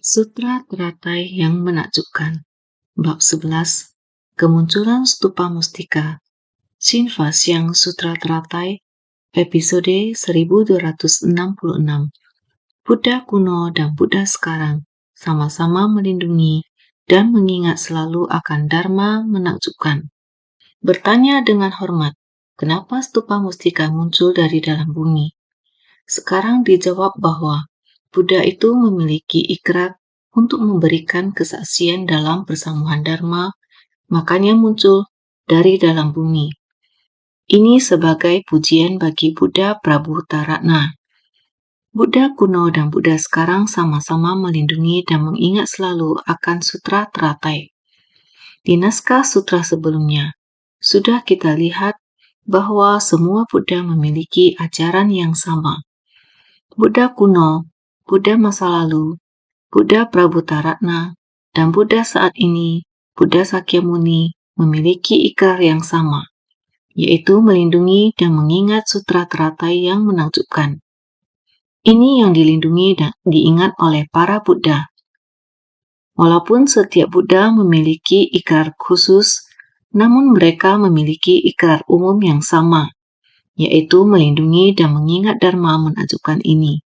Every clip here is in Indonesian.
Sutra Teratai yang menakjubkan. Bab 11. Kemunculan Stupa Mustika. Shinfa-Xiang Sutra Teratai, episode 1266. Buddha kuno dan Buddha sekarang sama-sama melindungi dan mengingat selalu akan Dharma menakjubkan. Bertanya dengan hormat, kenapa Stupa Mustika muncul dari dalam bumi? Sekarang dijawab bahwa Buddha itu memiliki ikrar untuk memberikan kesaksian dalam persamuhan Dharma, makanya muncul dari dalam bumi. Ini sebagai pujian bagi Buddha Prabhutaratna. Buddha kuno dan Buddha sekarang sama-sama melindungi dan mengingat selalu akan Sutra Teratai. Di naskah sutra sebelumnya, sudah kita lihat bahwa semua Buddha memiliki ajaran yang sama. Buddha kuno, Buddha masa lalu, Buddha Prabhutaratna, dan Buddha saat ini, Buddha Sakyamuni, memiliki ikrar yang sama, yaitu melindungi dan mengingat Sutra Teratai yang menakjubkan. Ini yang dilindungi dan diingat oleh para Buddha. Walaupun setiap Buddha memiliki ikrar khusus, namun mereka memiliki ikrar umum yang sama, yaitu melindungi dan mengingat Dharma menakjubkan ini.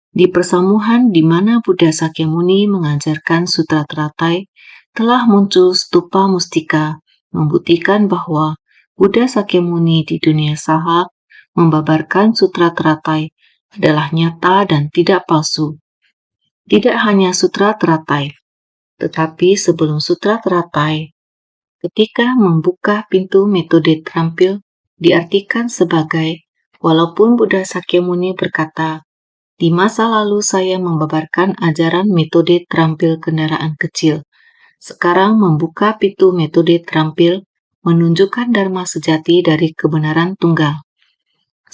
Di persamuhan di mana Buddha Sakyamuni mengajarkan Sutra Teratai, telah muncul Stupa Mustika, membuktikan bahwa Buddha Sakyamuni di dunia saha membabarkan Sutra Teratai adalah nyata dan tidak palsu. Tidak hanya Sutra Teratai, tetapi sebelum Sutra Teratai, ketika membuka pintu metode terampil, diartikan sebagai, walaupun Buddha Sakyamuni berkata, di masa lalu saya membabarkan ajaran metode terampil kendaraan kecil. Sekarang membuka pintu metode terampil menunjukkan Dharma sejati dari kebenaran tunggal.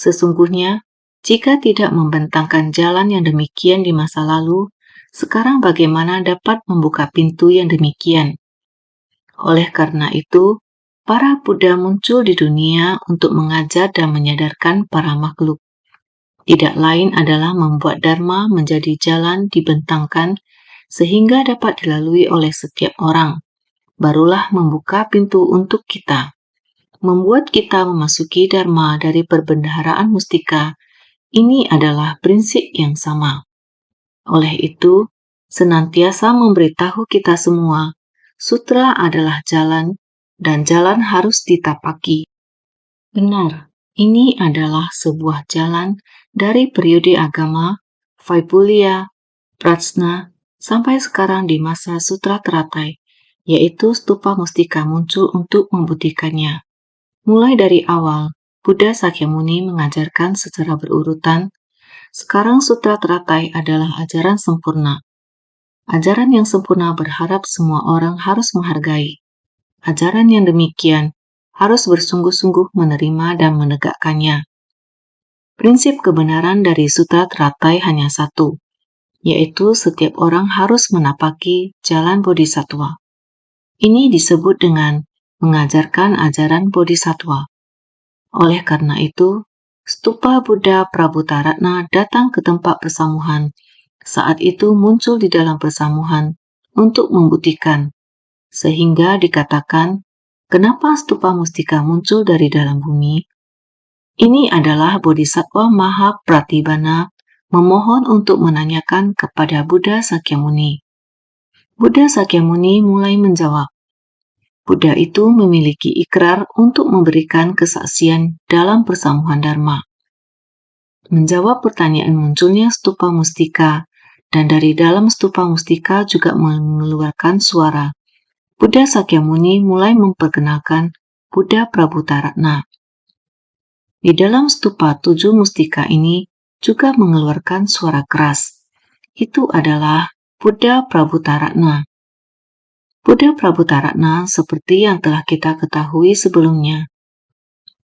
Sesungguhnya, jika tidak membentangkan jalan yang demikian di masa lalu, sekarang bagaimana dapat membuka pintu yang demikian? Oleh karena itu, para Buddha muncul di dunia untuk mengajar dan menyadarkan para makhluk. Tidak lain adalah membuat Dharma menjadi jalan dibentangkan sehingga dapat dilalui oleh setiap orang. Barulah membuka pintu untuk kita. Membuat kita memasuki Dharma dari perbendaharaan mustika, ini adalah prinsip yang sama. Oleh itu, senantiasa memberitahu kita semua, sutra adalah jalan, dan jalan harus ditapaki. Benar, ini adalah sebuah jalan dari periode agama, Vaibhulya, Prajna, sampai sekarang di masa Sutra Teratai, yaitu Stupa Mustika muncul untuk membuktikannya. Mulai dari awal, Buddha Sakyamuni mengajarkan secara berurutan, sekarang Sutra Teratai adalah ajaran sempurna. Ajaran yang sempurna berharap semua orang harus menghargai. Ajaran yang demikian harus bersungguh-sungguh menerima dan menegakkannya. Prinsip kebenaran dari Sutra Teratai hanya satu, yaitu setiap orang harus menapaki jalan Bodhisattva. Ini disebut dengan mengajarkan ajaran Bodhisattva. Oleh karena itu, Stupa Buddha Prabhutaratna datang ke tempat persamuhan. Saat itu muncul di dalam persamuhan untuk membuktikan, sehingga dikatakan, kenapa Stupa Mustika muncul dari dalam bumi? Ini adalah Bodhisattva Maha Pratibhana memohon untuk menanyakan kepada Buddha Sakyamuni. Buddha Sakyamuni mulai menjawab. Buddha itu memiliki ikrar untuk memberikan kesaksian dalam persamuhan Dharma. Menjawab pertanyaan munculnya Stupa Mustika, dan dari dalam Stupa Mustika juga mengeluarkan suara. Buddha Sakyamuni mulai memperkenalkan Buddha Prabhutaratna. Di dalam stupa 7 mustika ini juga mengeluarkan suara keras. Itu adalah Buddha Prabhutaratna. Buddha Prabhutaratna seperti yang telah kita ketahui sebelumnya.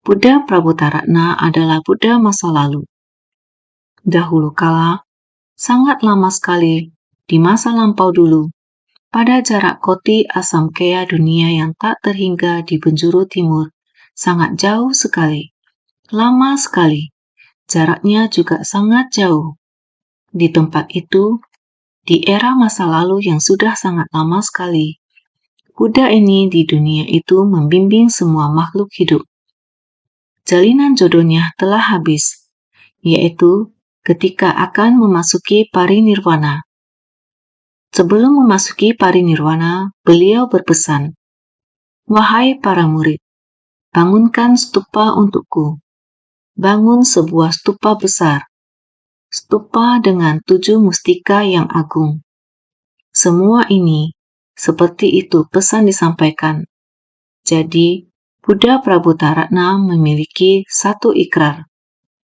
Buddha Prabhutaratna adalah Buddha masa lalu. Dahulu kala, sangat lama sekali, di masa lampau dulu, pada jarak koti Asamkaya dunia yang tak terhingga di penjuru timur, sangat jauh sekali. Lama sekali, jaraknya juga sangat jauh. Di tempat itu, Di era masa lalu yang sudah sangat lama sekali, Buddha ini di dunia itu membimbing semua makhluk hidup. Jalinan jodohnya telah habis, yaitu ketika akan memasuki parinirwana. Sebelum memasuki parinirwana, beliau berpesan, "Wahai para murid, bangunkan stupa untukku. Bangun sebuah stupa besar, stupa dengan 7 mustika yang agung." Semua ini, seperti itu pesan disampaikan. Jadi, Buddha Prabhutaratna memiliki satu ikrar.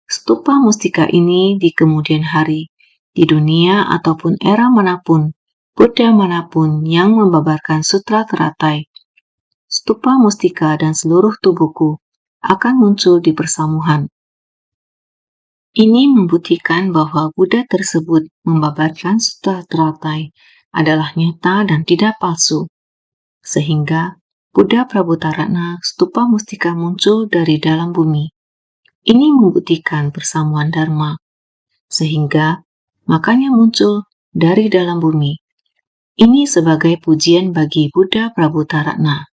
Stupa mustika ini di kemudian hari, di dunia ataupun era manapun, Buddha manapun yang membabarkan sutra teratai, stupa mustika dan seluruh tubuhku akan muncul di persamuhan. Ini membuktikan bahwa Buddha tersebut membabarkan sutra teratai adalah nyata dan tidak palsu, sehingga Buddha Prabhutaratna stupa mustika muncul dari dalam bumi. Ini membuktikan persamuan Dharma, sehingga makanya muncul dari dalam bumi. Ini sebagai pujian bagi Buddha Prabhutaratna.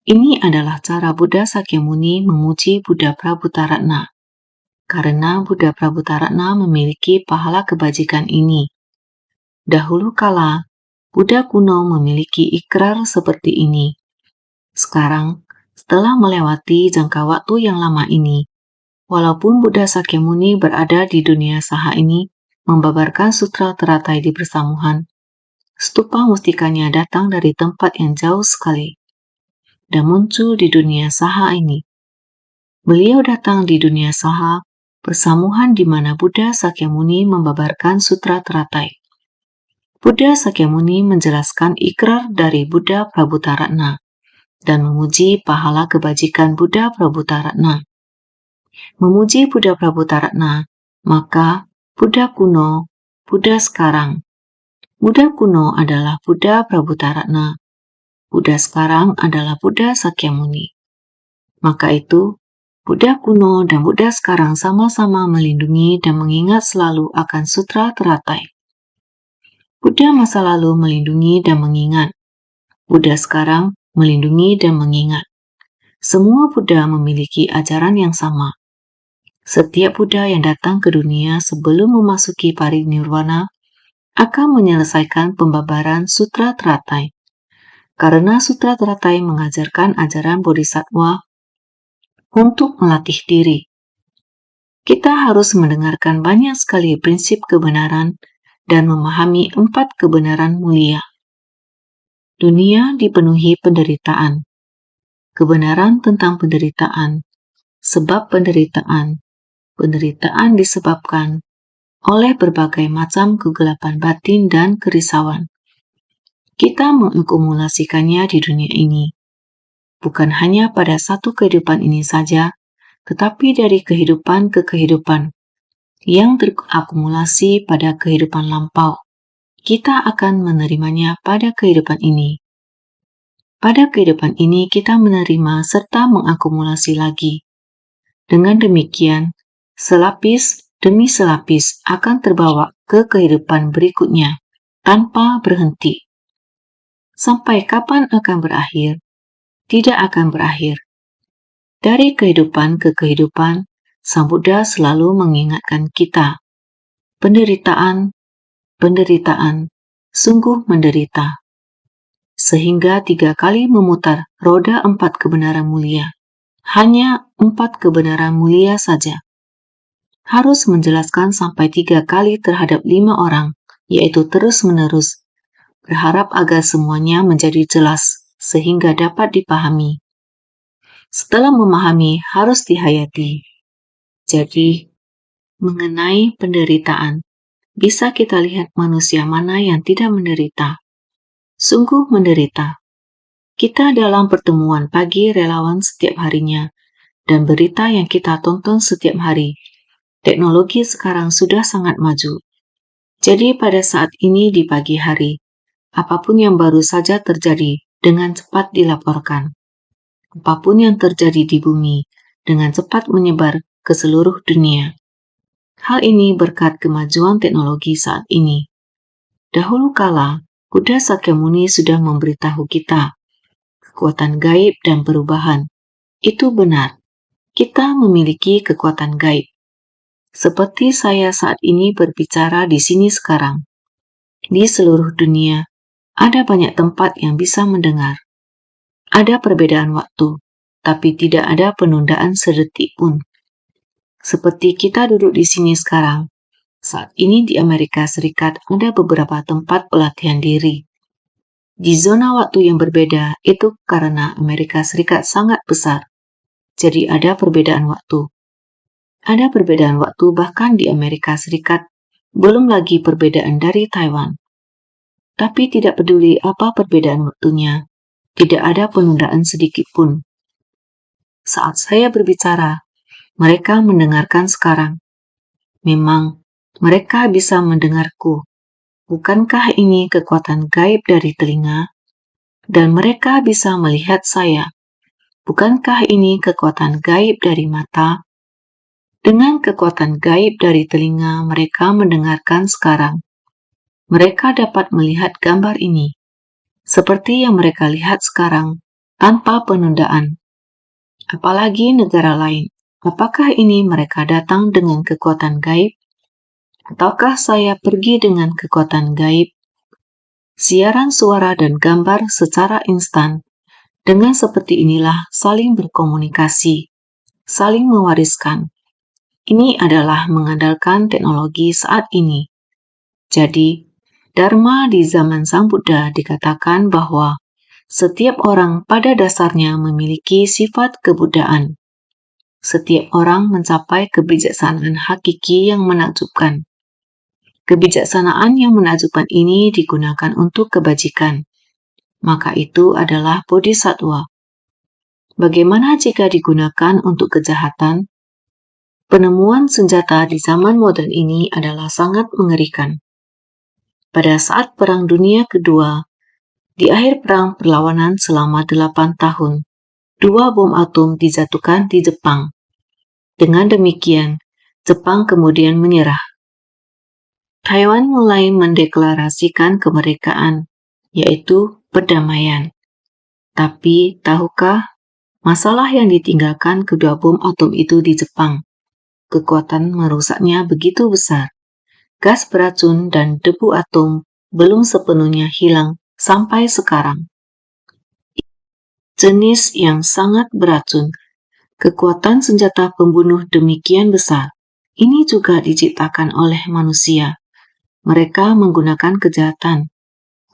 Ini adalah cara Buddha Sakyamuni memuji Buddha Prabhutaratna, karena Buddha Prabhutaratna memiliki pahala kebajikan ini. Dahulu kala, Buddha kuno memiliki ikrar seperti ini. Sekarang, setelah melewati jangka waktu yang lama ini, walaupun Buddha Sakyamuni berada di dunia saha ini, membabarkan sutra teratai di persamuhan, stupa mustikanya datang dari tempat yang jauh sekali, dan muncul di dunia saha ini. Beliau datang di dunia saha, persamuhan di mana Buddha Sakyamuni membabarkan sutra teratai. Buddha Sakyamuni menjelaskan ikrar dari Buddha Prabhutaratna dan memuji pahala kebajikan Buddha Prabhutaratna. Memuji Buddha Prabhutaratna, maka Buddha kuno, Buddha sekarang. Buddha kuno adalah Buddha Prabhutaratna. Buddha sekarang adalah Buddha Sakyamuni. Maka itu, Buddha kuno dan Buddha sekarang sama-sama melindungi dan mengingat selalu akan sutra teratai. Buddha masa lalu melindungi dan mengingat. Buddha sekarang melindungi dan mengingat. Semua Buddha memiliki ajaran yang sama. Setiap Buddha yang datang ke dunia sebelum memasuki parinirwana akan menyelesaikan pembabaran sutra teratai. Karena sutra teratai mengajarkan ajaran bodhisattva untuk melatih diri. Kita harus mendengarkan banyak sekali prinsip kebenaran dan memahami 4 kebenaran mulia. Dunia dipenuhi penderitaan. Kebenaran tentang penderitaan. Sebab penderitaan. Penderitaan disebabkan oleh berbagai macam kegelapan batin dan kerisauan. Kita mengakumulasikannya di dunia ini. Bukan hanya pada satu kehidupan ini saja, tetapi dari kehidupan ke kehidupan yang terakumulasi pada kehidupan lampau. Kita akan menerimanya pada kehidupan ini. Pada kehidupan ini kita menerima serta mengakumulasi lagi. Dengan demikian, selapis demi selapis akan terbawa ke kehidupan berikutnya tanpa berhenti. Sampai kapan akan berakhir? Tidak akan berakhir. Dari kehidupan ke kehidupan, Sang Buddha selalu mengingatkan kita. Penderitaan, penderitaan, sungguh menderita. Sehingga 3 kali memutar roda 4 kebenaran mulia. Hanya 4 kebenaran mulia saja. Harus menjelaskan sampai 3 kali terhadap 5 orang, yaitu terus-menerus. Berharap agar semuanya menjadi jelas, sehingga dapat dipahami. Setelah memahami, harus dihayati. Jadi, mengenai penderitaan, bisa kita lihat manusia mana yang tidak menderita. Sungguh menderita. Kita dalam pertemuan pagi relawan setiap harinya, dan berita yang kita tonton setiap hari. Teknologi sekarang sudah sangat maju. Jadi pada saat ini di pagi hari, apapun yang baru saja terjadi dengan cepat dilaporkan. Apapun yang terjadi di bumi dengan cepat menyebar ke seluruh dunia. Hal ini berkat kemajuan teknologi saat ini. Dahulu kala, Buddha Sakyamuni sudah memberitahu kita kekuatan gaib dan perubahan. Itu benar. Kita memiliki kekuatan gaib. Seperti saya saat ini berbicara di sini sekarang. Di seluruh dunia, ada banyak tempat yang bisa mendengar. Ada perbedaan waktu, tapi tidak ada penundaan sedetik pun. Seperti kita duduk di sini sekarang, saat ini di Amerika Serikat ada beberapa tempat pelatihan diri. Di zona waktu yang berbeda itu karena Amerika Serikat sangat besar, jadi ada perbedaan waktu. Ada perbedaan waktu bahkan di Amerika Serikat, belum lagi perbedaan dari Taiwan. Tapi tidak peduli apa perbedaan waktunya, tidak ada penundaan sedikit pun. Saat saya berbicara, mereka mendengarkan sekarang. Memang, mereka bisa mendengarku. Bukankah ini kekuatan gaib dari telinga? Dan mereka bisa melihat saya. Bukankah ini kekuatan gaib dari mata? Dengan kekuatan gaib dari telinga, mereka mendengarkan sekarang. Mereka dapat melihat gambar ini, seperti yang mereka lihat sekarang, tanpa penundaan. Apalagi negara lain. Apakah ini mereka datang dengan kekuatan gaib? Ataukah saya pergi dengan kekuatan gaib? Siaran suara dan gambar secara instan. Dengan seperti inilah saling berkomunikasi, saling mewariskan. Ini adalah mengandalkan teknologi saat ini. Jadi, Dharma di zaman Sang Buddha dikatakan bahwa setiap orang pada dasarnya memiliki sifat kebudaan. Setiap orang mencapai kebijaksanaan hakiki yang menakjubkan. Kebijaksanaan yang menakjubkan ini digunakan untuk kebajikan. Maka itu adalah bodhisattva. Bagaimana jika digunakan untuk kejahatan? Penemuan senjata di zaman modern ini adalah sangat mengerikan. Pada saat Perang Dunia Kedua, di akhir perang perlawanan selama 8 tahun, 2 bom atom dijatuhkan di Jepang. Dengan demikian, Jepang kemudian menyerah. Taiwan mulai mendeklarasikan kemerdekaan, yaitu perdamaian. Tapi, tahukah, masalah yang ditinggalkan kedua bom atom itu di Jepang? Kekuatan merusaknya begitu besar. Gas beracun dan debu atom belum sepenuhnya hilang sampai sekarang. Jenis yang sangat beracun. Kekuatan senjata pembunuh demikian besar. Ini juga diciptakan oleh manusia. Mereka menggunakan kejahatan,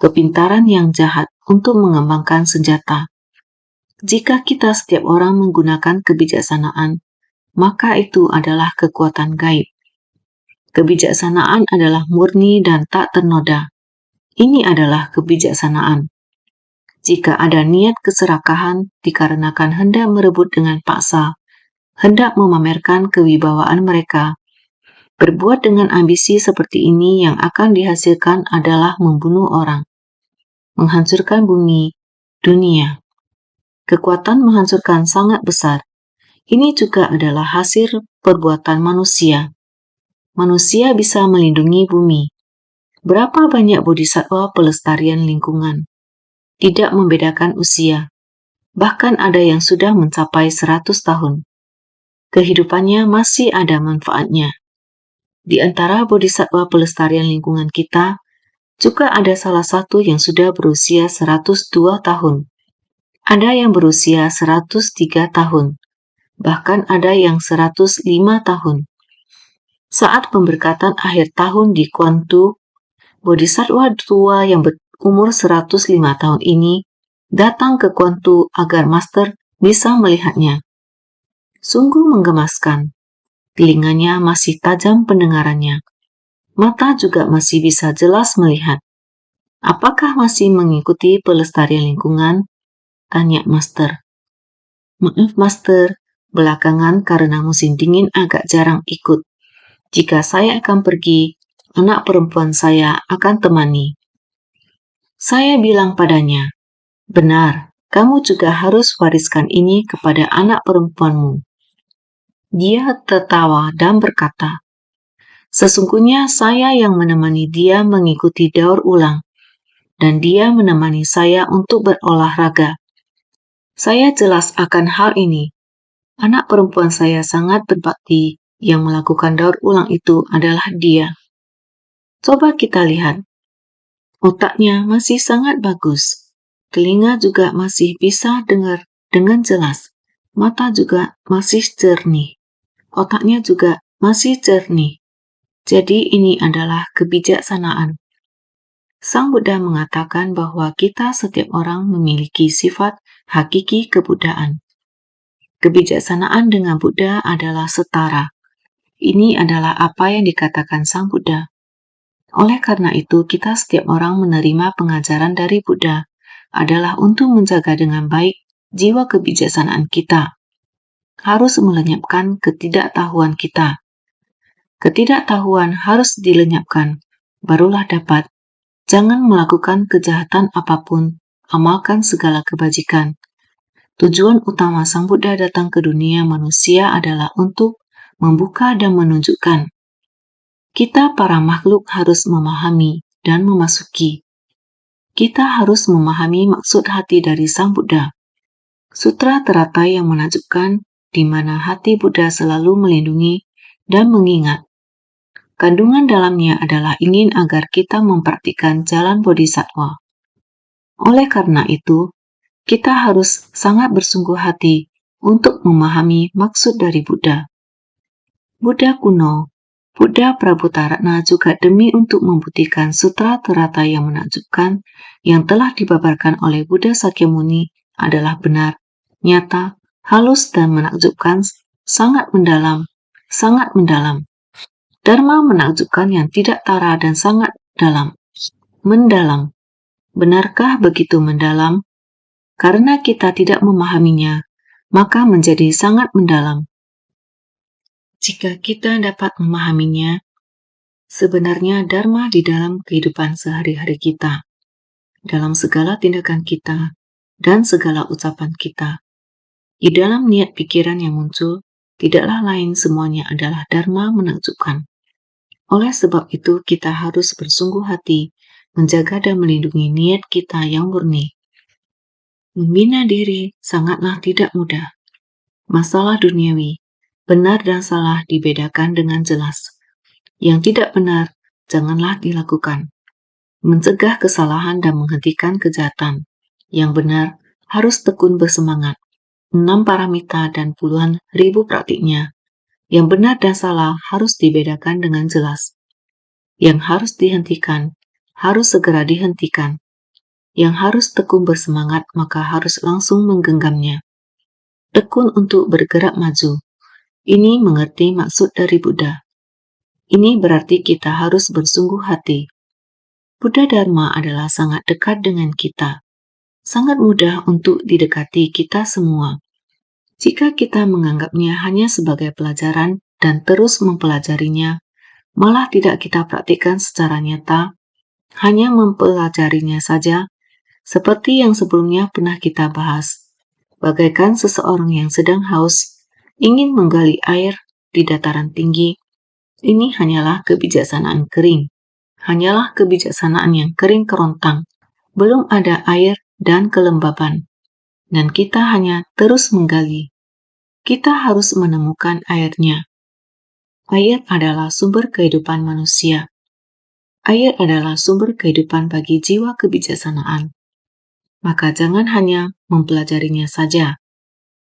kepintaran yang jahat untuk mengembangkan senjata. Jika kita setiap orang menggunakan kebijaksanaan, maka itu adalah kekuatan gaib. Kebijaksanaan adalah murni dan tak ternoda. Ini adalah kebijaksanaan. Jika ada niat keserakahan dikarenakan hendak merebut dengan paksa, hendak memamerkan kewibawaan mereka, berbuat dengan ambisi seperti ini yang akan dihasilkan adalah membunuh orang, menghancurkan bumi, dunia. Kekuatan menghancurkan sangat besar. Ini juga adalah hasil perbuatan manusia. Manusia bisa melindungi bumi. Berapa banyak bodhisattva pelestarian lingkungan? Tidak membedakan usia. Bahkan ada yang sudah mencapai 100 tahun. Kehidupannya masih ada manfaatnya. Di antara bodhisattva pelestarian lingkungan kita, juga ada salah satu yang sudah berusia 102 tahun. Ada yang berusia 103 tahun. Bahkan ada yang 105 tahun. Saat pemberkatan akhir tahun di Kwantu, bodhisattva tua yang berumur 105 tahun ini datang ke Kwantu agar master bisa melihatnya. Sungguh menggemaskan. Telinganya masih tajam pendengarannya. Mata juga masih bisa jelas melihat. Apakah masih mengikuti pelestarian lingkungan? Tanya master. Maaf master, belakangan karena musim dingin agak jarang ikut. Jika saya akan pergi, anak perempuan saya akan temani. Saya bilang padanya, benar, kamu juga harus wariskan ini kepada anak perempuanmu. Dia tertawa dan berkata, Sesungguhnya saya yang menemani dia mengikuti daur ulang, dan dia menemani saya untuk berolahraga. Saya jelas akan hal ini. Anak perempuan saya sangat berbakti, yang melakukan daur ulang itu adalah dia. Coba kita lihat. Otaknya masih sangat bagus. Telinga juga masih bisa dengar dengan jelas. Mata juga masih jernih. Otaknya juga masih jernih. Jadi ini adalah kebijaksanaan. Sang Buddha mengatakan bahwa kita setiap orang memiliki sifat hakiki kebudaan. Kebijaksanaan dengan Buddha adalah setara. Ini adalah apa yang dikatakan Sang Buddha. Oleh karena itu, kita setiap orang menerima pengajaran dari Buddha adalah untuk menjaga dengan baik jiwa kebijaksanaan kita. Harus melenyapkan ketidaktahuan kita. Ketidaktahuan harus dilenyapkan, barulah dapat. Jangan melakukan kejahatan apapun, amalkan segala kebajikan. Tujuan utama Sang Buddha datang ke dunia manusia adalah untuk membuka dan menunjukkan. Kita para makhluk harus memahami dan memasuki. Kita harus memahami maksud hati dari Sang Buddha. Sutra teratai yang menakjubkan di mana hati Buddha selalu melindungi dan mengingat. Kandungan dalamnya adalah ingin agar kita mempraktikkan jalan bodhisattva. Oleh karena itu, kita harus sangat bersungguh hati untuk memahami maksud dari Buddha. Buddha kuno, Buddha Prabhutaratna juga demi untuk membuktikan sutra teratai yang menakjubkan yang telah dibabarkan oleh Buddha Sakyamuni adalah benar, nyata, halus dan menakjubkan, sangat mendalam, sangat mendalam. Dharma menakjubkan yang tidak tara dan sangat dalam. Mendalam. Benarkah begitu mendalam? Karena kita tidak memahaminya, maka menjadi sangat mendalam. Jika kita dapat memahaminya, sebenarnya Dharma di dalam kehidupan sehari-hari kita, dalam segala tindakan kita, dan segala ucapan kita. Di dalam niat pikiran yang muncul, tidaklah lain semuanya adalah Dharma menakjubkan. Oleh sebab itu, kita harus bersungguh hati menjaga dan melindungi niat kita yang murni. Membina diri sangatlah tidak mudah. Masalah duniawi, benar dan salah dibedakan dengan jelas. Yang tidak benar, janganlah dilakukan. Mencegah kesalahan dan menghentikan kejahatan. Yang benar, harus tekun bersemangat. 6 paramita dan puluhan ribu praktiknya. Yang benar dan salah harus dibedakan dengan jelas. Yang harus dihentikan, harus segera dihentikan. Yang harus tekun bersemangat, maka harus langsung menggenggamnya. Tekun untuk bergerak maju. Ini mengerti maksud dari Buddha. Ini berarti kita harus bersungguh hati. Buddha Dharma adalah sangat dekat dengan kita. Sangat mudah untuk didekati kita semua. Jika kita menganggapnya hanya sebagai pelajaran dan terus mempelajarinya, malah tidak kita praktikkan secara nyata, hanya mempelajarinya saja, seperti yang sebelumnya pernah kita bahas. Bagaikan seseorang yang sedang haus, ingin menggali air di dataran tinggi, ini hanyalah kebijaksanaan kering. Hanyalah kebijaksanaan yang kering kerontang. Belum ada air dan kelembaban. Dan kita hanya terus menggali. Kita harus menemukan airnya. Air adalah sumber kehidupan manusia. Air adalah sumber kehidupan bagi jiwa kebijaksanaan. Maka jangan hanya mempelajarinya saja.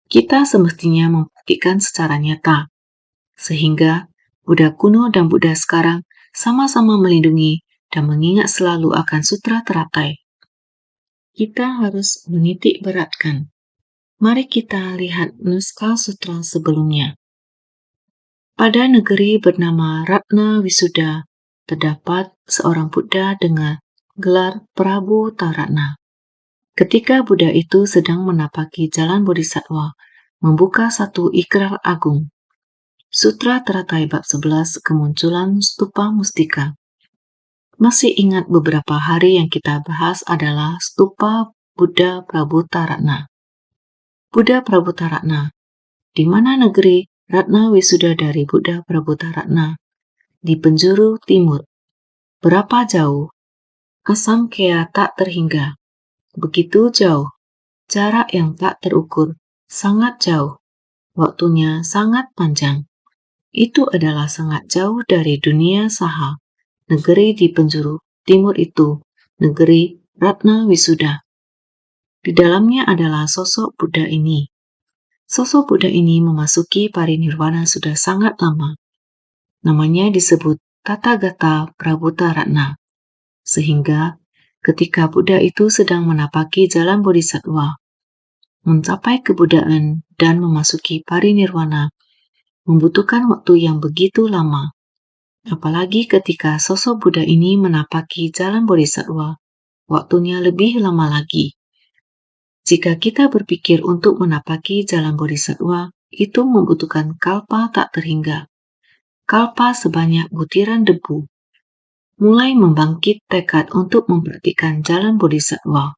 Kita semestinya membuktikan secara nyata. Sehingga Buddha kuno dan Buddha sekarang sama-sama melindungi dan mengingat selalu akan sutra teratai. Kita harus menitik beratkan. Mari kita lihat naskah sutra sebelumnya. Pada negeri bernama Ratna Wisuda, terdapat seorang Buddha dengan gelar Prabhutaratna. Ketika Buddha itu sedang menapaki jalan bodhisattva, membuka satu ikrar agung. Sutra Teratai bab 11 kemunculan stupa mustika. Masih ingat beberapa hari yang kita bahas adalah stupa Buddha Prabhutaratna. Buddha Prabhutaratna. Di mana negeri Ratna Wisuda dari Buddha Prabhutaratna? di penjuru timur. Berapa jauh? Asam Kea tak terhingga. Begitu jauh. Jarak yang tak terukur. Sangat jauh. Waktunya sangat panjang. Itu adalah sangat jauh dari dunia Saha. Negeri di penjuru timur itu, negeri Ratna Wisuda. Di dalamnya adalah sosok Buddha ini. Sosok Buddha ini memasuki parinirwana sudah sangat lama. Namanya disebut Tathagata Prabhuta Ratna. Sehingga ketika Buddha itu sedang menapaki jalan bodhisattva, mencapai kebuddhaan dan memasuki parinirwana, membutuhkan waktu yang begitu lama. Apalagi ketika sosok Buddha ini menapaki jalan bodhisattva, waktunya lebih lama lagi. Jika kita berpikir untuk menapaki jalan bodhisattva, itu membutuhkan kalpa tak terhingga. Kalpa sebanyak butiran debu. Mulai membangkit tekad untuk mempraktikkan jalan bodhisattva.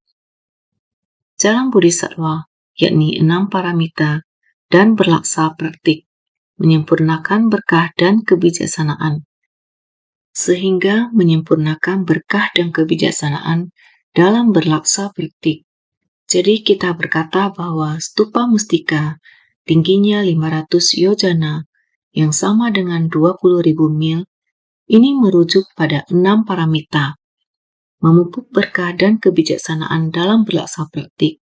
Jalan bodhisattva, yakni 6 paramita dan berlaksa praktik, menyempurnakan berkah dan kebijaksanaan. Sehingga menyempurnakan berkah dan kebijaksanaan dalam berlaksa praktik. Jadi kita berkata bahwa stupa mustika tingginya 500 yojana yang sama dengan 20.000 mil ini merujuk pada 6 paramita, memupuk berkah dan kebijaksanaan dalam berlaksa praktik.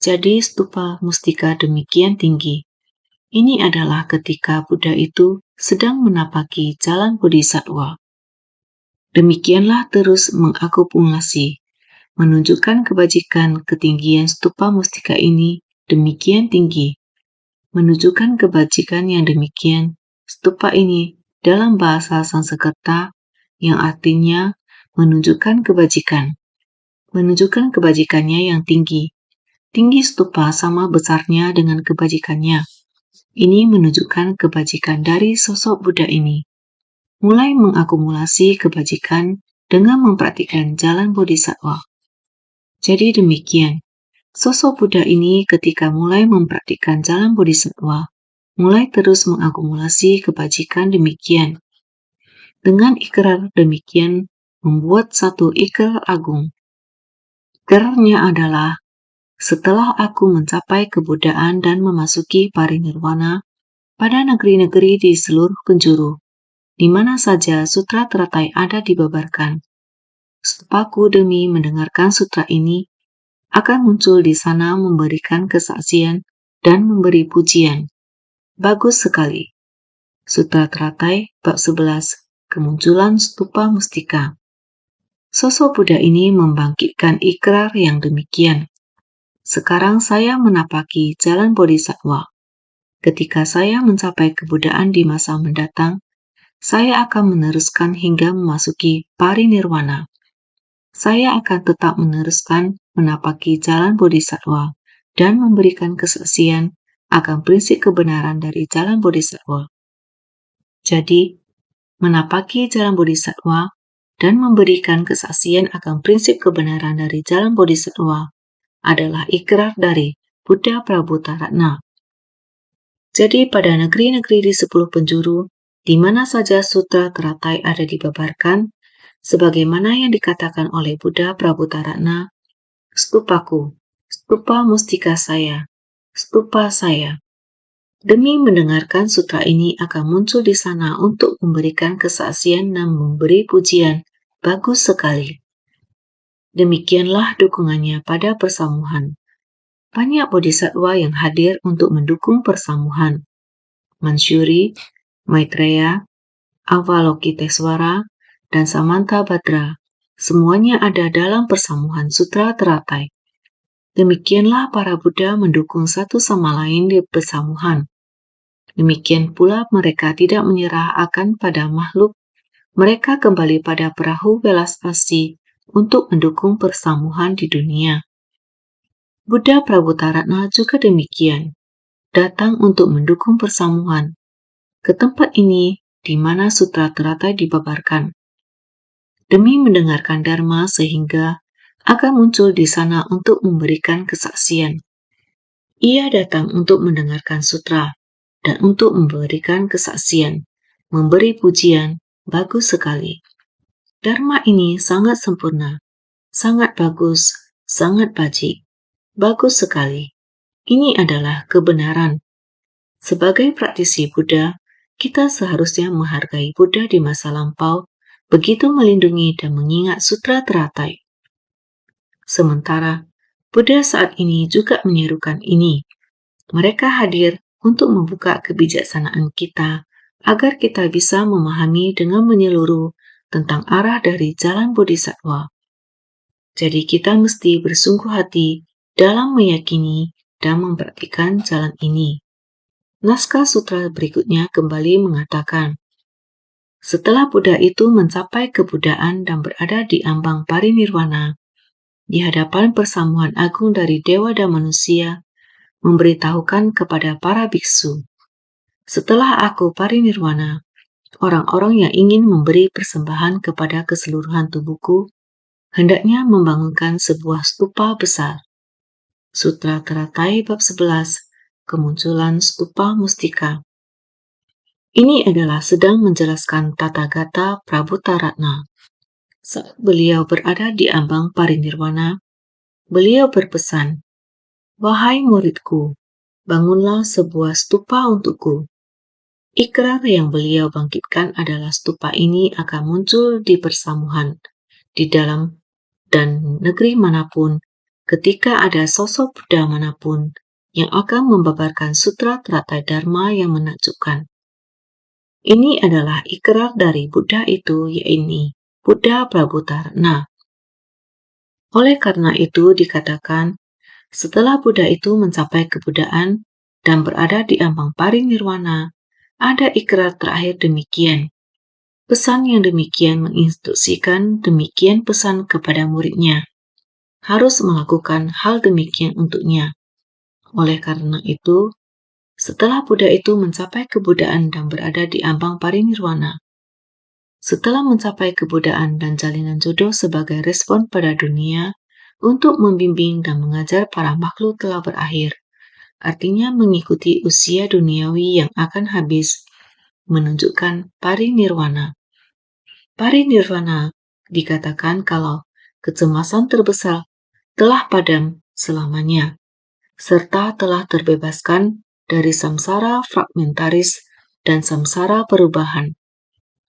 Jadi stupa mustika demikian tinggi. Ini adalah ketika Buddha itu sedang menapaki jalan bodhisattva. Demikianlah terus mengakumulasi, menunjukkan kebajikan ketinggian stupa mustika ini demikian tinggi. Menunjukkan kebajikan yang demikian, stupa ini dalam bahasa Sanskerta yang artinya menunjukkan kebajikan. Menunjukkan kebajikannya yang tinggi. Tinggi stupa sama besarnya dengan kebajikannya. Ini menunjukkan kebajikan dari sosok Buddha ini. Mulai mengakumulasi kebajikan dengan mempraktikkan jalan bodhisattva. Jadi demikian, sosok Buddha ini ketika mulai mempraktikkan jalan bodhisattva, mulai terus mengakumulasi kebajikan demikian. Dengan ikrar demikian, membuat satu ikrar agung. Ikrarnya adalah, setelah aku mencapai kebuddhaan dan memasuki parinirwana pada negeri-negeri di seluruh penjuru, di mana saja sutra teratai ada dibabarkan, stupaku demi mendengarkan sutra ini akan muncul di sana memberikan kesaksian dan memberi pujian. Bagus sekali. Sutra Teratai bab 11, kemunculan stupa mustika. Sosok Buddha ini membangkitkan ikrar yang demikian. Sekarang saya menapaki jalan bodhisattva. Ketika saya mencapai kebuddhaan di masa mendatang, saya akan meneruskan hingga memasuki parinirwana. Saya akan tetap meneruskan menapaki jalan bodhisattva dan memberikan kesaksian akan prinsip kebenaran dari jalan bodhisattva. Jadi, menapaki jalan bodhisattva dan memberikan kesaksian akan prinsip kebenaran dari jalan bodhisattva adalah ikrar dari Buddha Prabhuta Ratna. Jadi pada negeri-negeri di 10 penjuru, di mana saja sutra teratai ada dibabarkan, sebagaimana yang dikatakan oleh Buddha Prabhuta Ratna, stupaku, stupa mustika saya, stupa saya. Demi mendengarkan sutra ini akan muncul di sana untuk memberikan kesaksian dan memberi pujian. Bagus sekali. Demikianlah dukungannya pada persamuhan. Banyak bodhisattva yang hadir untuk mendukung persamuhan. Mansyuri, Maitreya, Avalokiteswara, dan Samantabhadra, semuanya ada dalam persamuhan sutra teratai. Demikianlah para Buddha mendukung satu sama lain di persamuhan. Demikian pula mereka tidak menyerah akan pada makhluk. Mereka kembali pada perahu welas asih untuk mendukung persamuhan di dunia. Buddha Prabhuta Ratna juga demikian, datang untuk mendukung persamuhan. Ke tempat ini di mana sutra teratai dibabarkan. Demi mendengarkan dharma sehingga akan muncul di sana untuk memberikan kesaksian. Ia datang untuk mendengarkan sutra dan untuk memberikan kesaksian, memberi pujian, Bagus sekali. Dharma ini sangat sempurna, sangat bagus, sangat bajik. Bagus sekali. Ini adalah kebenaran. Sebagai praktisi Buddha, kita seharusnya menghargai Buddha di masa lampau, begitu melindungi dan mengingat sutra teratai. Sementara, Buddha saat ini juga menyerukan ini. Mereka hadir untuk membuka kebijaksanaan kita, agar kita bisa memahami dengan menyeluruh tentang arah dari jalan Bodhisattva. Jadi kita mesti bersungguh hati dalam meyakini dan mempraktikkan jalan ini. Naskah sutra berikutnya kembali mengatakan, setelah Buddha itu mencapai kebudaan dan berada di ambang parinirwana, di hadapan persamuan agung dari dewa dan manusia, memberitahukan kepada para biksu, setelah aku parinirwana, orang-orang yang ingin memberi persembahan kepada keseluruhan tubuhku, hendaknya membangunkan sebuah stupa besar. Sutra Teratai bab 11, Kemunculan Stupa Mustika. Ini adalah sedang menjelaskan Tathagata Prabhutaratna. Saat beliau berada di ambang parinirwana, beliau berpesan, "Wahai muridku, bangunlah sebuah stupa untukku." Ikrar yang beliau bangkitkan adalah stupa ini akan muncul di persamuhan, di dalam dan negeri manapun, ketika ada sosok Buddha manapun yang akan membabarkan sutra teratai Dharma yang menakjubkan. Ini adalah ikrar dari Buddha itu, yaitu Buddha Prabhutarana. Oleh karena itu dikatakan, setelah Buddha itu mencapai kebudaan dan berada di ambang parinirwana, ada ikrar terakhir demikian. Pesan yang demikian menginstruksikan demikian pesan kepada muridnya, harus melakukan hal demikian untuknya. Oleh karena itu, setelah Buddha itu mencapai kebudaan dan berada di ambang parinirwana, setelah mencapai kebudaan dan jalinan jodoh sebagai respon pada dunia untuk membimbing dan mengajar para makhluk telah berakhir, artinya mengikuti usia duniawi yang akan habis, menunjukkan parinirwana. Parinirwana dikatakan kalau kecemasan terbesar telah padam selamanya, serta telah terbebaskan dari samsara fragmentaris dan samsara perubahan.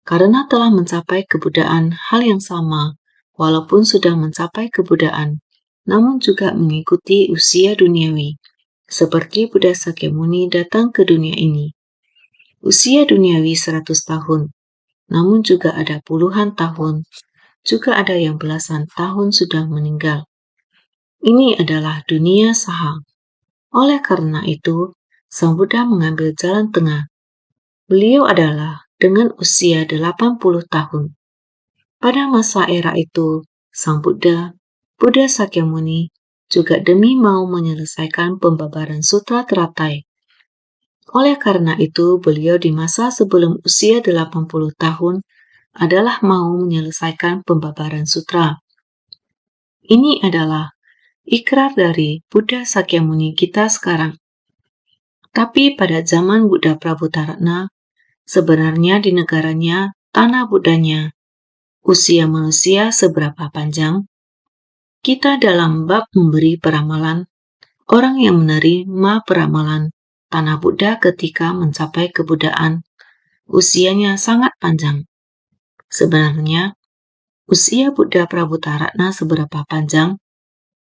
Karena telah mencapai kebudaan hal yang sama, walaupun sudah mencapai kebudaan, namun juga mengikuti usia duniawi, seperti Buddha Sakyamuni datang ke dunia ini. Usia duniawi 100 tahun, namun juga ada puluhan tahun, juga ada yang belasan tahun sudah meninggal. Ini adalah dunia saha. Oleh karena itu, Sang Buddha mengambil jalan tengah. Beliau adalah dengan usia 80 tahun. Pada masa era itu, Sang Buddha, Buddha Sakyamuni, juga demi mau menyelesaikan pembabaran sutra teratai. Oleh karena itu, beliau di masa sebelum usia 80 tahun adalah mau menyelesaikan pembabaran sutra. Ini adalah ikrar dari Buddha Sakyamuni kita sekarang. Tapi pada zaman Buddha Prabhutarana, sebenarnya di negaranya, tanah Buddhanya, usia manusia seberapa panjang? Kita dalam bab memberi peramalan, orang yang menerima peramalan tanah Buddha ketika mencapai kebudaan, usianya sangat panjang. Sebenarnya, usia Buddha Prabhutarana seberapa panjang?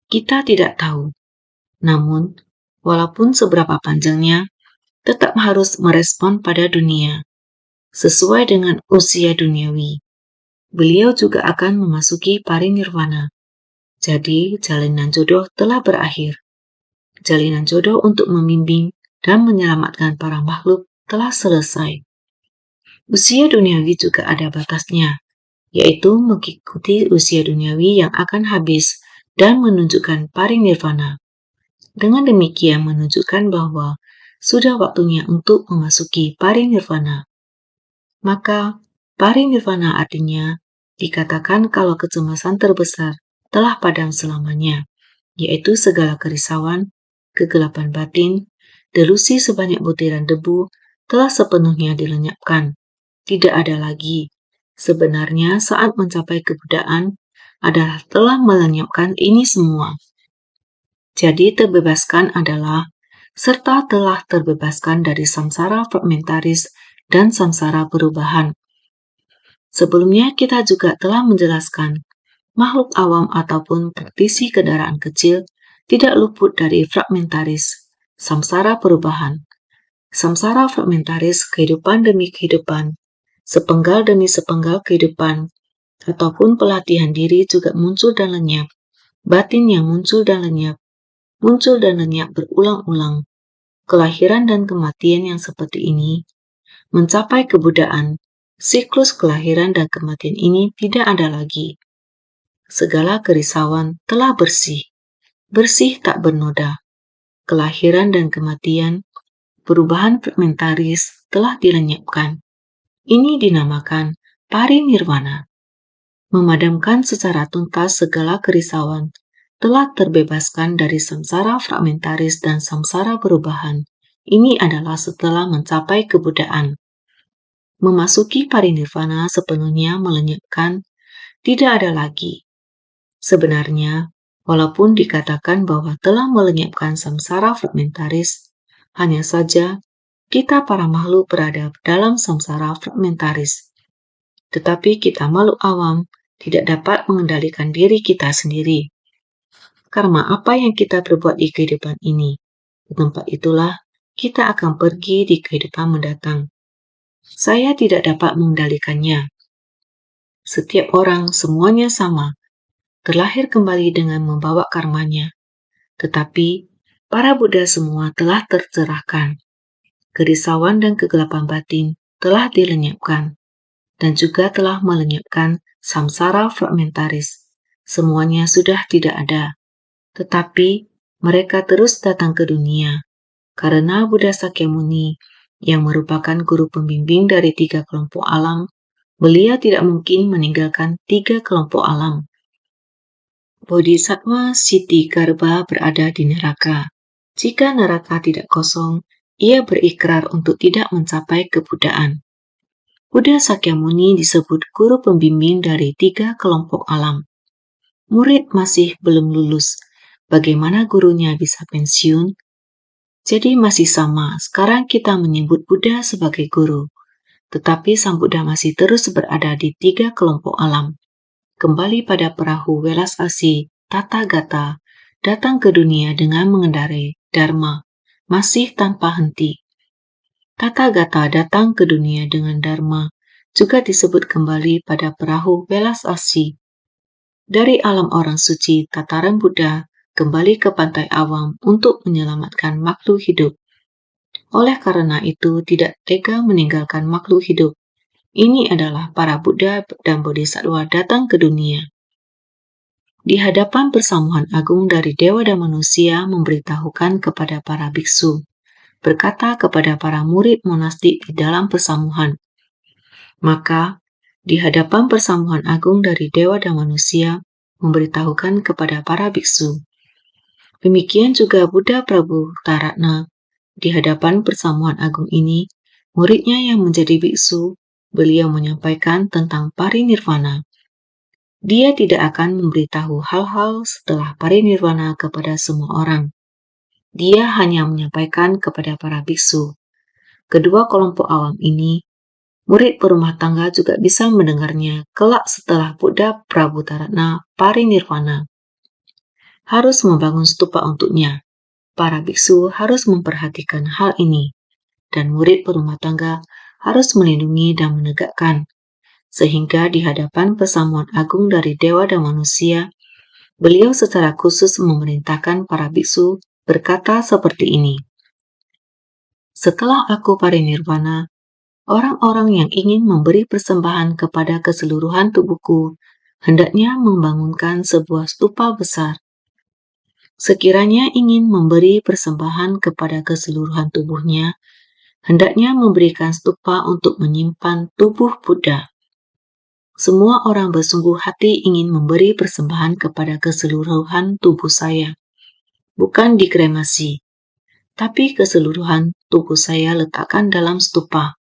Kita tidak tahu. Namun, walaupun seberapa panjangnya, tetap harus merespon pada dunia, sesuai dengan usia duniawi. Beliau juga akan memasuki parinirwana. Jadi, jalinan jodoh telah berakhir. Jalinan jodoh untuk membimbing dan menyelamatkan para makhluk telah selesai. Usia duniawi juga ada batasnya, yaitu mengikuti usia duniawi yang akan habis dan menunjukkan parinirvana. Dengan demikian menunjukkan bahwa sudah waktunya untuk memasuki parinirvana. Maka, parinirvana artinya dikatakan kalau kecemasan terbesar telah padam selamanya, yaitu segala kerisauan, kegelapan batin, delusi sebanyak butiran debu telah sepenuhnya dilenyapkan. Tidak ada lagi, Sebenarnya saat mencapai kebudaan adalah telah melenyapkan ini semua. Jadi terbebaskan adalah serta telah terbebaskan dari samsara fragmentaris dan samsara perubahan. Sebelumnya kita juga telah menjelaskan, makhluk awam ataupun praktisi kendaraan kecil tidak luput dari fragmentaris, samsara perubahan. Samsara fragmentaris kehidupan demi kehidupan, sepenggal demi sepenggal kehidupan, ataupun pelatihan diri juga muncul dan lenyap, batin yang muncul dan lenyap berulang-ulang. Kelahiran dan kematian yang seperti ini, mencapai kebudaan, siklus kelahiran dan kematian ini tidak ada lagi. Segala kerisauan telah bersih tak bernoda. Kelahiran dan kematian, perubahan fragmentaris telah dilenyapkan. Ini dinamakan parinirwana. Memadamkan secara tuntas segala kerisauan, telah terbebaskan dari samsara fragmentaris dan samsara perubahan. Ini adalah setelah mencapai kebudaan. Memasuki parinirvana sepenuhnya melenyapkan, tidak ada lagi. Sebenarnya, walaupun dikatakan bahwa telah melenyapkan samsara fragmentaris, hanya saja kita para makhluk berada dalam samsara fragmentaris. Tetapi kita makhluk awam tidak dapat mengendalikan diri kita sendiri. Karena apa yang kita perbuat di kehidupan ini, di tempat itulah kita akan pergi di kehidupan mendatang. Saya tidak dapat mengendalikannya. Setiap orang semuanya sama, terlahir kembali dengan membawa karmanya. Tetapi, para Buddha semua telah tercerahkan. Kerisauan dan kegelapan batin telah dilenyapkan, dan juga telah melenyapkan samsara fragmentaris. Semuanya sudah tidak ada. Tetapi, mereka terus datang ke dunia, karena Buddha Sakyamuni, yang merupakan guru pembimbing dari 3 kelompok alam, beliau tidak mungkin meninggalkan 3 kelompok alam. Bodhisattva Siti Garbha berada di neraka. Jika neraka tidak kosong, ia berikrar untuk tidak mencapai kebudaan. Buddha Sakyamuni disebut guru pembimbing dari 3 kelompok alam. Murid masih belum lulus. Bagaimana gurunya bisa pensiun? Jadi masih sama, sekarang kita menyebut Buddha sebagai guru. Tetapi Sang Buddha masih terus berada di 3 kelompok alam. Kembali pada perahu welas asih, Tathagata, datang ke dunia dengan mengendarai Dharma, masih tanpa henti. Tathagata datang ke dunia dengan Dharma, juga disebut kembali pada perahu welas asih. Dari alam orang suci, tataran Buddha, kembali ke pantai awam untuk menyelamatkan makhluk hidup. Oleh karena itu, tidak tega meninggalkan makhluk hidup. Ini adalah para Buddha dan Bodhisattva datang ke dunia. Di hadapan persamuan agung dari dewa dan manusia memberitahukan kepada para biksu, berkata kepada para murid monastik di dalam persamuan. Maka, di hadapan persamuan agung dari dewa dan manusia, memberitahukan kepada para biksu. Demikian juga Buddha Prabu Taratna, di hadapan persamuan agung ini, muridnya yang menjadi biksu, beliau menyampaikan tentang parinirvana. Dia tidak akan memberitahu hal-hal setelah parinirvana kepada semua orang. Dia hanya menyampaikan kepada para biksu. Kedua kelompok awam ini, murid berumah tangga juga bisa mendengarnya kelak setelah Buddha Prabu Taratna parinirvana. Harus membangun stupa untuknya. Para biksu harus memperhatikan hal ini, dan murid berumah tangga harus melindungi dan menegakkan, sehingga di hadapan persamuan agung dari dewa dan manusia, beliau secara khusus memerintahkan para biksu berkata seperti ini. Setelah aku parinirvana, orang-orang yang ingin memberi persembahan kepada keseluruhan tubuhku hendaknya membangunkan sebuah stupa besar. Sekiranya ingin memberi persembahan kepada keseluruhan tubuhnya, hendaknya memberikan stupa untuk menyimpan tubuh Buddha. Semua orang bersungguh hati ingin memberi persembahan kepada keseluruhan tubuh saya. Bukan dikremasi, tapi keseluruhan tubuh saya letakkan dalam stupa.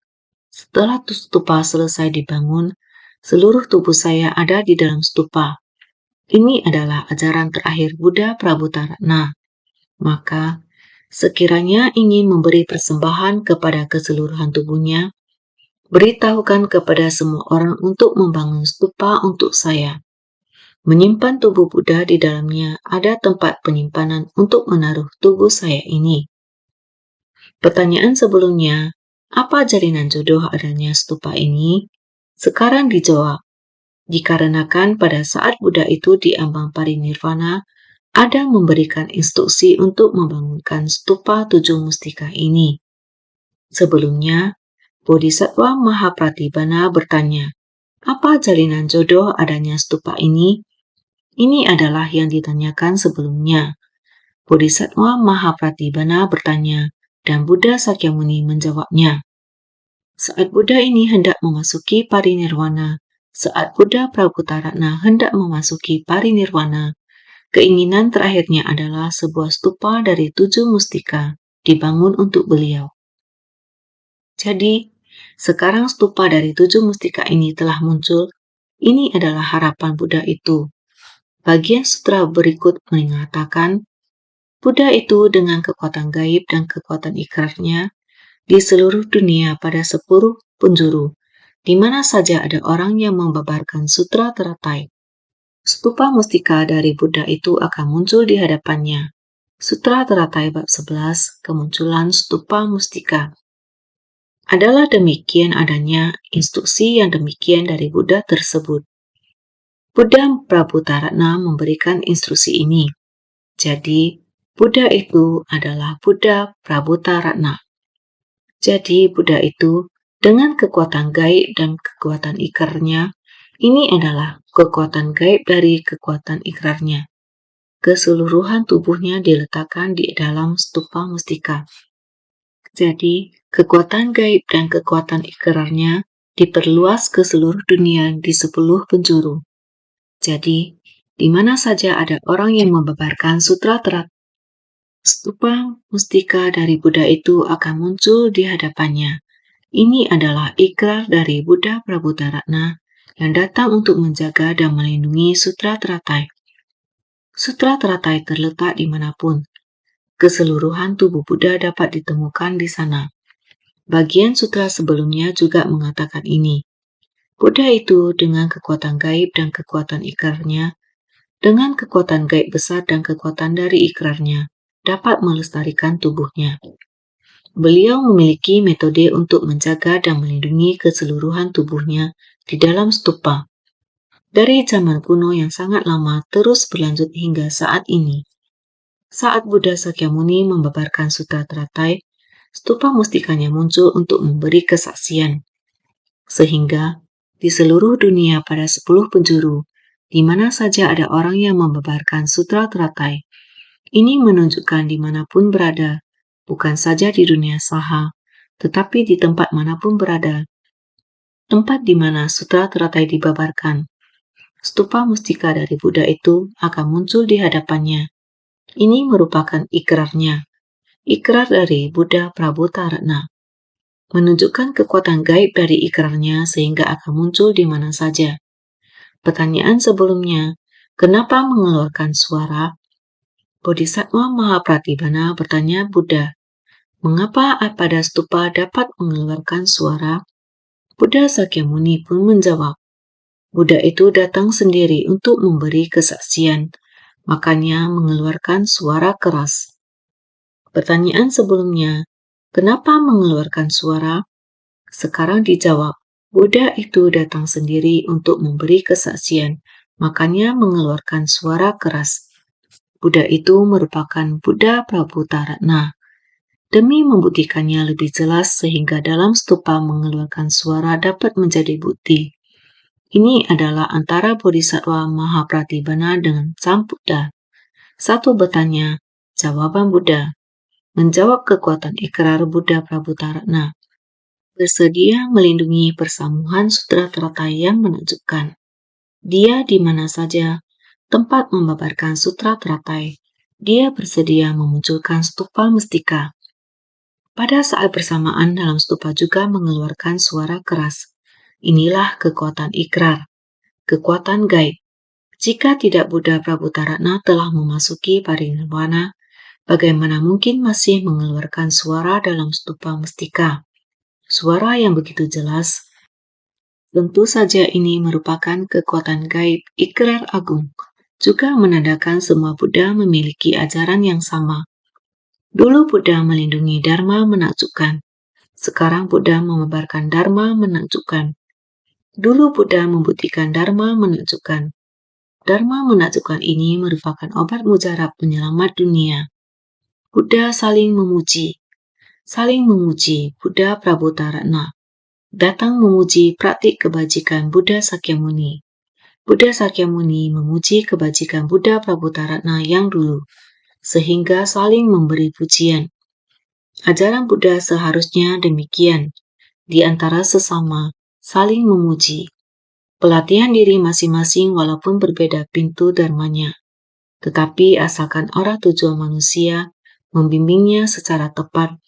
Setelah stupa selesai dibangun, Seluruh tubuh saya ada di dalam stupa. Ini adalah ajaran terakhir Buddha Prabhutarana. Maka, sekiranya ingin memberi persembahan kepada keseluruhan tubuhnya, beritahukan kepada semua orang untuk membangun stupa untuk saya. Menyimpan tubuh Buddha di dalamnya ada tempat penyimpanan untuk menaruh tubuh saya ini. Pertanyaan sebelumnya, apa jalinan jodoh adanya stupa ini? Sekarang dijawab, dikarenakan pada saat Buddha itu di ambang parinirvana, ada memberikan instruksi untuk membangunkan stupa 7 mustika ini. Sebelumnya, Bodhisattva Mahapratibana bertanya, apa jalinan jodoh adanya stupa ini? Ini adalah yang ditanyakan sebelumnya. Bodhisattva Mahapratibana bertanya, dan Buddha Sakyamuni menjawabnya. Saat Buddha ini hendak memasuki parinirwana, saat Buddha Prabhutarana hendak memasuki parinirwana, keinginan terakhirnya adalah sebuah stupa dari 7 mustika dibangun untuk beliau. Jadi, sekarang stupa dari 7 mustika ini telah muncul. Ini adalah harapan Buddha itu. Bagian sutra berikut mengatakan, Buddha itu dengan kekuatan gaib dan kekuatan ikrarnya di seluruh dunia pada 10 penjuru, di mana saja ada orang yang membabarkan sutra teratai. Stupa mustika dari Buddha itu akan muncul di hadapannya. Sutra teratai bab 11, kemunculan stupa mustika. Adalah demikian adanya instruksi yang demikian dari Buddha tersebut. Buddha Prabhutarana memberikan instruksi ini. Jadi, Buddha itu adalah Buddha Prabhutarana. Jadi, Buddha itu dengan kekuatan gaib dan kekuatan ikrarnya, ini adalah kekuatan gaib dari kekuatan ikrarnya. Keseluruhan tubuhnya diletakkan di dalam stupa mustika. Jadi, kekuatan gaib dan kekuatan ikrarnya diperluas ke seluruh dunia di 10 penjuru. Jadi, di mana saja ada orang yang membabarkan sutra teratai, stupa mustika dari Buddha itu akan muncul di hadapannya. Ini adalah ikrar dari Buddha Prabhutarana yang datang untuk menjaga dan melindungi sutra teratai. Sutra teratai terletak dimanapun. Keseluruhan tubuh Buddha dapat ditemukan di sana. Bagian sutra sebelumnya juga mengatakan ini. Buddha itu dengan kekuatan gaib dan kekuatan ikrarnya, dengan kekuatan gaib besar dan kekuatan dari ikrarnya, dapat melestarikan tubuhnya. Beliau memiliki metode untuk menjaga dan melindungi keseluruhan tubuhnya di dalam stupa. Dari zaman kuno yang sangat lama terus berlanjut hingga saat ini. Saat Buddha Sakyamuni membabarkan sutra teratai, stupa mustikanya muncul untuk memberi kesaksian. Sehingga di seluruh dunia pada 10 penjuru, di mana saja ada orang yang membabarkan sutra teratai, ini menunjukkan dimanapun berada, bukan saja di dunia saha, tetapi di tempat manapun berada, tempat di mana sutra teratai dibabarkan. Stupa mustika dari Buddha itu akan muncul di hadapannya. Ini merupakan ikrarnya, ikrar dari Buddha Prabhutarana, menunjukkan kekuatan gaib dari ikrarnya sehingga akan muncul di mana saja. Pertanyaan sebelumnya, kenapa mengeluarkan suara? Bodhisattva Mahapratibana bertanya Buddha, mengapa pada stupa dapat mengeluarkan suara? Buddha Sakyamuni pun menjawab, Buddha itu datang sendiri untuk memberi kesaksian, makanya mengeluarkan suara keras. Pertanyaan sebelumnya, kenapa mengeluarkan suara? Sekarang dijawab, Buddha itu datang sendiri untuk memberi kesaksian, makanya mengeluarkan suara keras. Buddha itu merupakan Buddha Prabhutarana. Demi membuktikannya lebih jelas sehingga dalam stupa mengeluarkan suara dapat menjadi bukti. Ini adalah antara Bodhisattva Mahapratibana dengan Sang Buddha. Satu bertanya, jawaban Buddha. Menjawab kekuatan ikrar Buddha Prabhutarana. Bersedia melindungi persamuhan sutra teratai yang menakjubkan. Dia di mana saja tempat membabarkan sutra teratai, dia bersedia memunculkan stupa mustika. Pada saat bersamaan dalam stupa juga mengeluarkan suara keras. Inilah kekuatan ikrar, kekuatan gaib. Jika tidak Buddha Prabhutarana telah memasuki parinirvana, bagaimana mungkin masih mengeluarkan suara dalam stupa mestika? Suara yang begitu jelas. Tentu saja ini merupakan kekuatan gaib ikrar agung, juga menandakan semua Buddha memiliki ajaran yang sama. Dulu Buddha melindungi Dharma menakjubkan. Sekarang Buddha memebarkan Dharma menakjubkan. Dulu Buddha membuktikan Dharma menakjubkan. Dharma menakjubkan ini merupakan obat mujarab penyelamat dunia. Buddha saling memuji. Saling memuji Buddha Prabhutarana. Datang memuji praktik kebajikan Buddha Sakyamuni. Buddha Sakyamuni memuji kebajikan Buddha Prabhutarana yang dulu, sehingga saling memberi pujian. Ajaran Buddha seharusnya demikian, di antara sesama, saling memuji. Pelatihan diri masing-masing walaupun berbeda pintu dharmanya. Tetapi asalkan orang tujuan manusia membimbingnya secara tepat,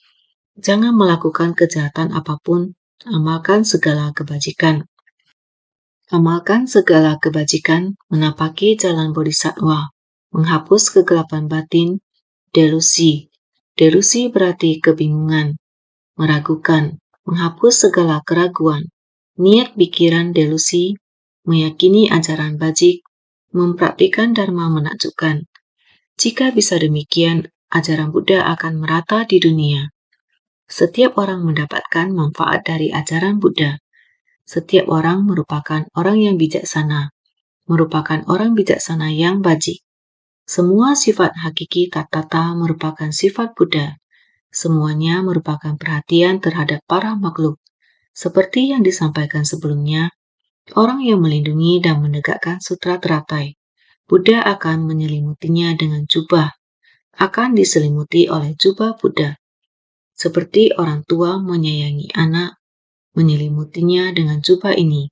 jangan melakukan kejahatan apapun, amalkan segala kebajikan. Amalkan segala kebajikan, menapaki jalan bodhisattva, menghapus kegelapan batin, delusi. Delusi berarti kebingungan, meragukan, menghapus segala keraguan, niat pikiran delusi, meyakini ajaran bajik, mempraktikkan dharma menakjubkan. Jika bisa demikian, ajaran Buddha akan merata di dunia. Setiap orang mendapatkan manfaat dari ajaran Buddha. Setiap orang merupakan orang yang bijaksana, merupakan orang bijaksana yang bajik. Semua sifat hakiki Tathata merupakan sifat Buddha. Semuanya merupakan perhatian terhadap para makhluk. Seperti yang disampaikan sebelumnya, orang yang melindungi dan menegakkan sutra teratai, Buddha akan menyelimutinya dengan jubah, akan diselimuti oleh jubah Buddha. Seperti orang tua menyayangi anak, menyelimutinya dengan jubah ini.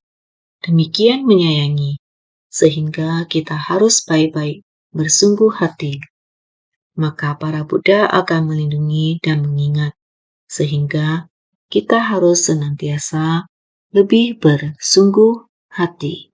Demikian menyayangi, sehingga kita harus baik-baik bersungguh hati. Maka para Buddha akan melindungi dan mengingat, sehingga kita harus senantiasa lebih bersungguh hati.